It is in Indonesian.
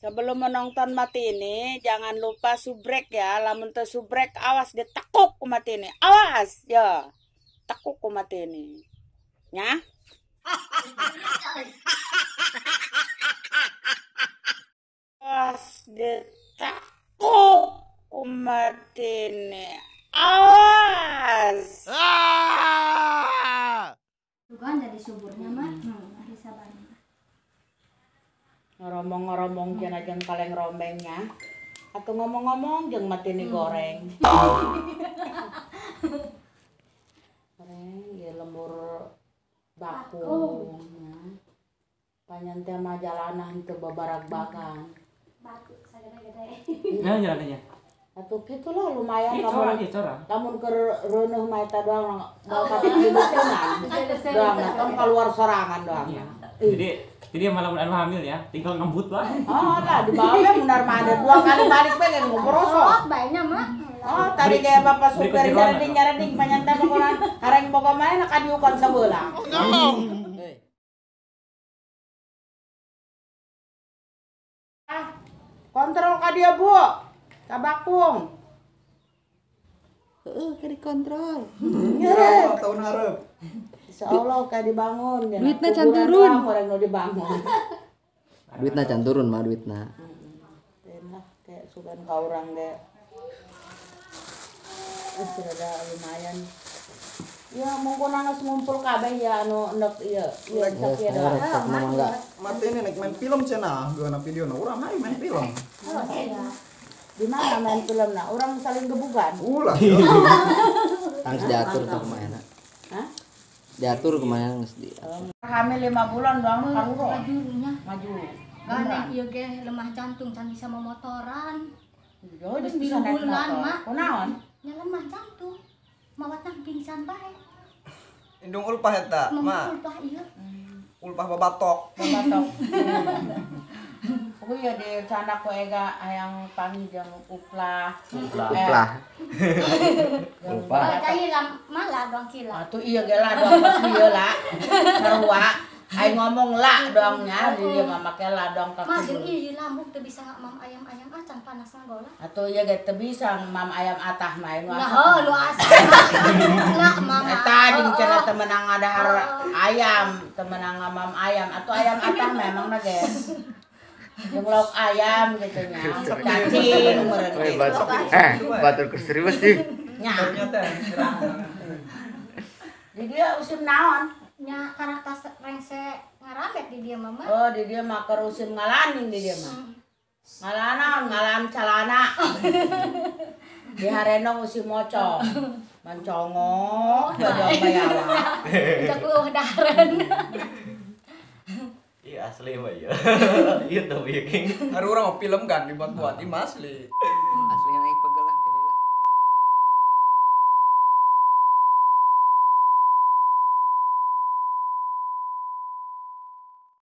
Sebelum menonton mati ini, jangan lupa subrek ya. Lamun teu subrek, awas dia tekuk ku mati ini. Awas ya. Tekuk ku mati ini. Ya. Awas dia tekuk ku mati ini. Awas. Bukan jadi suburnya mah. Hari sabar. Ngoromong-ngoromong jangan aja kaleng rombengnya. Atau ngomong-ngomong jeung mati ini goreng. Goreng ya lembur bakung. Panjang teh mah jalanan teu babarak-bakan. Batu sagede-gede. Nah, jalannya. Atuh kitu lah lumayan Cora. lamun keur reuneuh mah eta doang bakal dibutuhan. Doang tong keluar sorangan doang. Jadi malam hamil ya, tinggal ngembut lah. Oh lah di bawah benar mah ada 2 kali balik pengen ngobrol. Baiknya mah. Oh tadi kayak bapak supir nyareding panyanta bakuran kareng boga main kadiukan sabeula. Kontrol ka dia, Bu. Ka bakung. Ka dikontrol. Nyeret. Tahun hareup. Insyaallah ka dibangun. Duitna can turun. Orang nu dibangun. Duitna can turun mah duitna. Enak kayak sugan ka urang ge. Sudah lumayan. Ya mungkin nangis ngumpul kabeh ya anu enek ieu. Ieu sakieu da. Mati ini naik main film cenah, geuna video na urang mah main film. Di mana main filmna? Urang saling gebugan. Ulah. Tangis diatur tuh kemana? Hah? Diatur kemana geus di. Hamil 5 bulan doang kanggo. Majunya. Maju. Gandeng ieu ge lemah jantung can bisa memotoran. Yo bisa naik motor. Kunaon? Nya lemah jantung. Mawatna pingsan bae. Indung ulpah eta, mah. Ulpah ieu. Ulpah babatok. Babatok. Aku ya di canda ku ega hayang pangi jeung uplah. Uplah. Upah. Cai malah dong kila. Atuh ieu ge lah dong geus ieu lah. Sarua. Ai ngomong lah dongnya di dieu mah make lah dong ka. Mah jeung ieu lambung teu bisa mam ayam-ayam acan panas nggola. Atuh ieu ge teu bisa mam ayam atah mah nu Nah, asa. lu asa. Nah, mama. Eta jeung cenah teu meunang ngadahar ayam, teu meunang mam ayam. Atuh ayam atah memang na ge. Jeung lauk ayam gitu nya. Cacing meureun. Batur keur serius sih. Nya. Ternyata Di dia usim naon? Nya karakter rengse ngaramet di dia mama. Oh, di dia mah keur usim ngalaning di dia mah. Ngalana, ngalan calana. Di harena usim moco. Mancongok, jajang bayawa. Cek daharen. Iya asli mah ya. Iya tuh bikin. hari urang film kan dibuat-buat di asli.